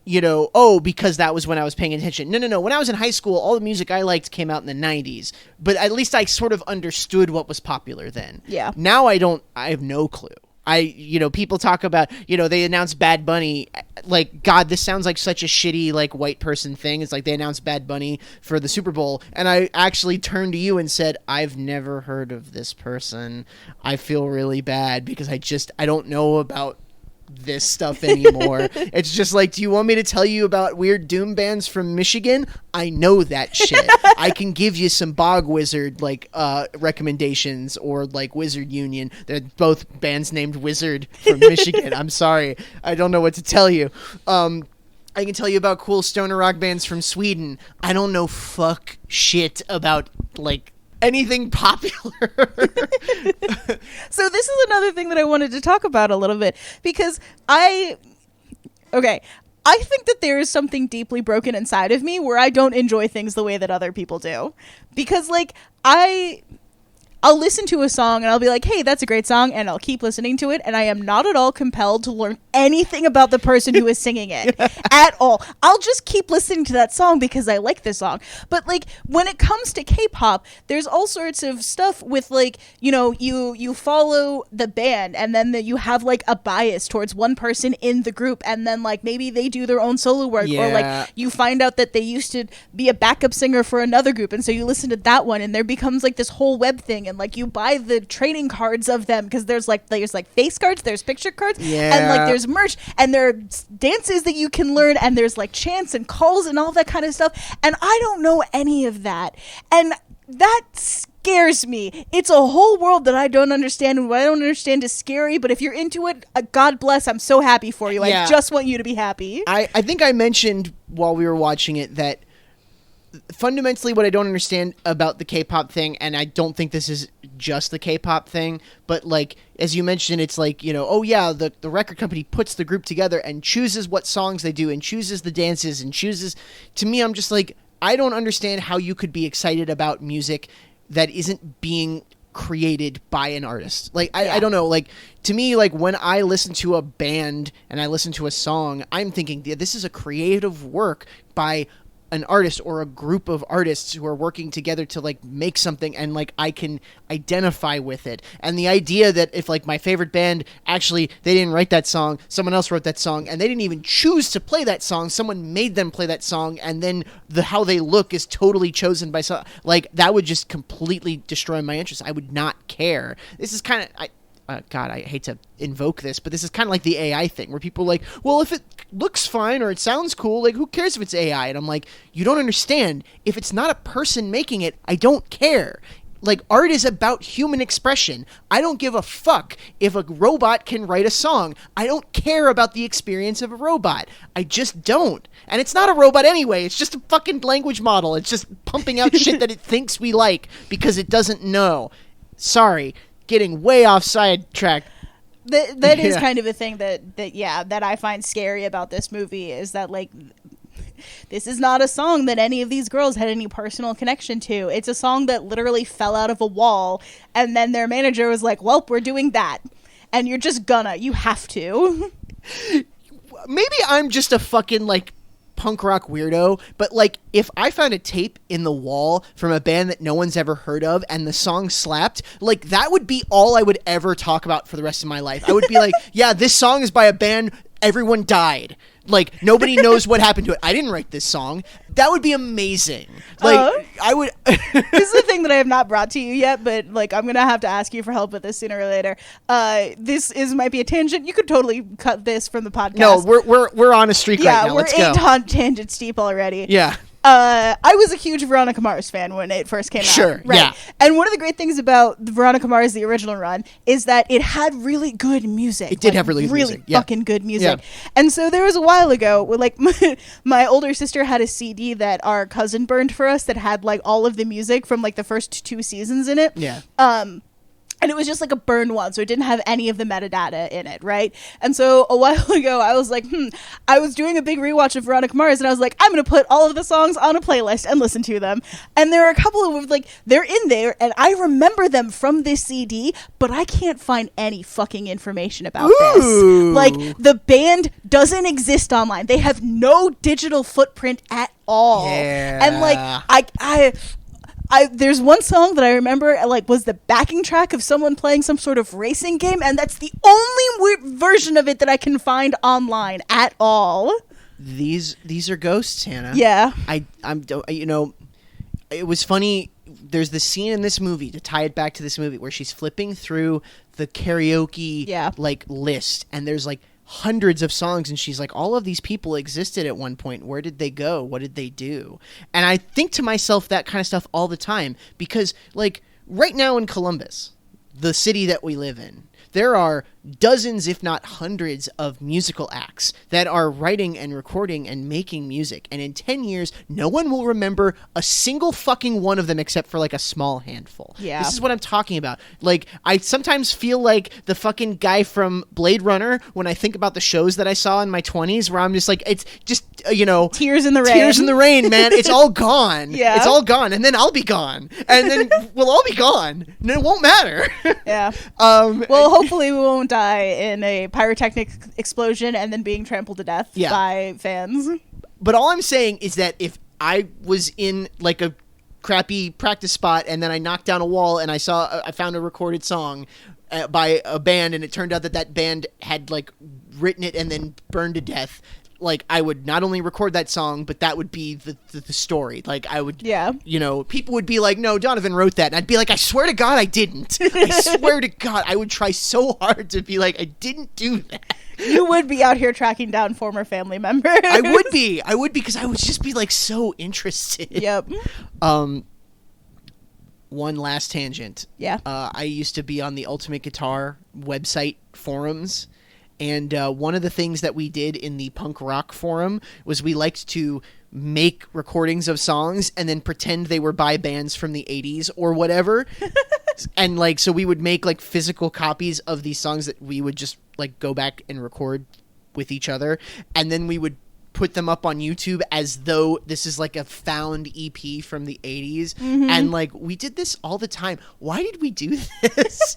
you know, because that was when I was paying attention. No. When I was in high school, all the music I liked came out in the 90s. But at least I sort of understood what was popular then. Yeah. Now I have no clue. You know, people talk about, you know, they announced Bad Bunny. Like, God, this sounds like such a shitty, like, white person thing. It's like they announced Bad Bunny for the Super Bowl. And I actually turned to you and said, I've never heard of this person. I feel really bad because I don't know about this stuff anymore. It's just like, do you want me to tell you about weird doom bands from Michigan? I know that shit. I can give you some Bog Wizard like recommendations, or like Wizard Union. They're both bands named Wizard from Michigan. I'm sorry, I don't know what to tell you. I can tell you about cool stoner rock bands from Sweden. I don't know fuck shit about like anything popular. So this is another thing that I wanted to talk about a little bit, because I think that there is something deeply broken inside of me where I don't enjoy things the way that other people do. Because, like, I'll listen to a song and I'll be like, hey, that's a great song, and I'll keep listening to it, and I am not at all compelled to learn anything about the person who is singing it at all. I'll just keep listening to that song because I like the song. But, like, when it comes to K-pop, there's all sorts of stuff with, like, you know, you follow the band, and then you have, like, a bias towards one person in the group, and then, like, maybe they do their own solo work, or, like, you find out that they used to be a backup singer for another group, and so you listen to that one, and there becomes, like, this whole web thing, and like you buy the trading cards of them, because there's face cards, there's picture cards, and like there's merch, and there are dances that you can learn, and there's like chants and calls and all that kind of stuff, and I don't know any of that, and that scares me. It's a whole world that I don't understand, and what I don't understand is scary, but if you're into it, God bless, I'm so happy for you. I just want you to be happy. I think I mentioned while we were watching it that fundamentally what I don't understand about the K-pop thing, and I don't think this is just the K-pop thing, but like, as you mentioned, it's like, you know, oh yeah, the record company puts the group together and chooses what songs they do and chooses the dances and chooses. To me, I'm just like, I don't understand how you could be excited about music that isn't being created by an artist. Like, I don't know, like, to me, like, when I listen to a band and I listen to a song, I'm thinking, yeah, this is a creative work by an artist or a group of artists who are working together to like make something, and like I can identify with it. And the idea that if like my favorite band, actually they didn't write that song, someone else wrote that song, and they didn't even choose to play that song, someone made them play that song, and then how they look is totally chosen by some, like, that would just completely destroy my interest. I would not care. This is kind of God, I hate to invoke this, but this is kind of like the AI thing, where people are like, well, if it looks fine or it sounds cool, like, who cares if it's AI? And I'm like, you don't understand. If it's not a person making it, I don't care. Like, art is about human expression. I don't give a fuck if a robot can write a song. I don't care about the experience of a robot. I just don't. And it's not a robot anyway. It's just a fucking language model. It's just pumping out shit that it thinks we like because it doesn't know. Sorry, getting way off sidetrack. That is kind of a thing that I find scary about this movie, is that, like, this is not a song that any of these girls had any personal connection to. It's a song that literally fell out of a wall, and then their manager was like, well, we're doing that. And you have to. Maybe I'm just a fucking, like, punk rock weirdo, but, like, if I found a tape in the wall from a band that no one's ever heard of and the song slapped, like, that would be all I would ever talk about for the rest of my life. I would be like, yeah, this song is by a band, everyone died. Like, nobody knows what happened to it. I didn't write this song. That would be amazing. Like, I would... This is a thing that I have not brought to you yet, but, like, I'm going to have to ask you for help with this sooner or later. Might be a tangent. You could totally cut this from the podcast. No, we're on a streak right now. Let's go. Yeah, we're 8 tangents deep already. Yeah. I was a huge Veronica Mars fan when it first came out. Sure, right? yeah. And one of the great things about the Veronica Mars, the original run, is that it had really good music. It did have really good music. Yeah. Fucking good music. Yeah. And so there was a while ago where, like, my older sister had a CD that our cousin burned for us that had, like, all of the music from, like, the first 2 seasons in it. Yeah. And it was just like a burned one, so it didn't have any of the metadata in it, right? And so a while ago, I was like, I was doing a big rewatch of Veronica Mars, and I was like, I'm going to put all of the songs on a playlist and listen to them. And there are a couple of, like, they're in there, and I remember them from this CD, but I can't find any fucking information about this. Like, the band doesn't exist online. They have no digital footprint at all. Yeah. And, like, there's one song that I remember, like, was the backing track of someone playing some sort of racing game, and that's the only version of it that I can find online at all. These are ghosts, Hannah. Yeah. It was funny. There's this scene in this movie, to tie it back to this movie, where she's flipping through the karaoke like list, and there's like hundreds of songs, and she's like, all of these people existed at one point. Where did they go? What did they do? And I think to myself that kind of stuff all the time, because, like, right now in Columbus, the city that we live in, there are dozens, if not hundreds, of musical acts that are writing and recording and making music. And in 10 years, no one will remember a single fucking one of them except for, like, a small handful. Yeah. This is what I'm talking about. Like, I sometimes feel like the fucking guy from Blade Runner when I think about the shows that I saw in my 20s, where I'm just like, it's just, Tears in the rain. Tears in the rain, man. It's all gone. Yeah. It's all gone. And then I'll be gone. And then we'll all be gone. And it won't matter. Yeah. Well, hopefully we won't die in a pyrotechnic explosion and then being trampled to death by fans. But all I'm saying is that if I was in, like, a crappy practice spot and then I knocked down a wall and I found a recorded song by a band, and it turned out that band had, like, written it and then burned to death, like, I would not only record that song, but that would be the story. Like, I would, people would be like, no, Donovan wrote that. And I'd be like, I swear to God I didn't. I swear to God. I would try so hard to be like, I didn't do that. You would be out here tracking down former family members. I would be, because I would just be, like, so interested. Yep. One last tangent. Yeah. I used to be on the Ultimate Guitar website forums. And one of the things that we did in the punk rock forum was we liked to make recordings of songs and then pretend they were by bands from the 80s or whatever. And, like, so we would make, like, physical copies of these songs that we would just, like, go back and record with each other. And then we would put them up on YouTube as though this is, like, a found EP from the 80s. Mm-hmm. And, like, we did this all the time. Why did we do this?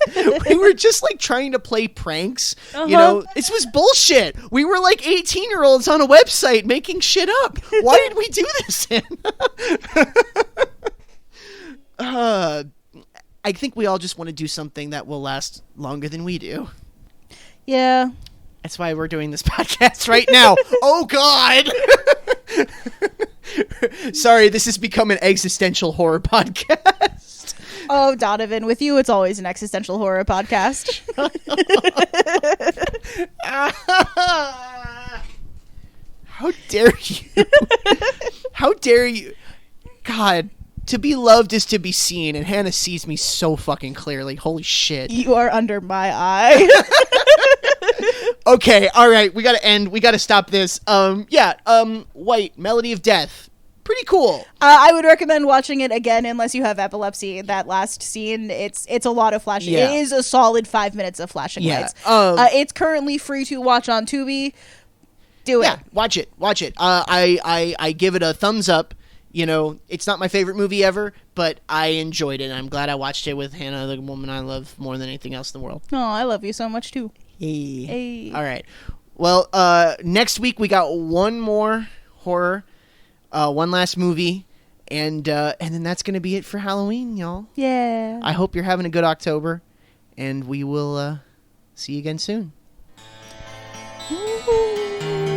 We were just, like, trying to play pranks. Uh-huh. This was bullshit. We were, like, 18-year-olds on a website making shit up. Why did we do this? I think we all just want to do something that will last longer than we do. Yeah. That's why we're doing this podcast right now. Oh, God. Sorry, this has become an existential horror podcast. Oh, Donovan, with you, it's always an existential horror podcast. How dare you? How dare you? God, to be loved is to be seen, and Hannah sees me so fucking clearly. Holy shit. You are under my eye. Okay, all right, we gotta end. We gotta stop this. White, Melody of Death. Pretty cool. I would recommend watching it again unless you have epilepsy. That last scene, it's a lot of flashing. Yeah. It is a solid 5 minutes of flashing Yeah. lights. It's currently free to watch on Tubi. Do it. Yeah, watch it. I give it a thumbs up. You know, it's not my favorite movie ever, but I enjoyed it. And I'm glad I watched it with Hannah, the woman I love more than anything else in the world. Oh, I love you so much too. Hey. All right. Well, next week we got one more horror, one last movie, and then that's gonna be it for Halloween, y'all. Yeah. I hope you're having a good October, and we will see you again soon. Woo-hoo.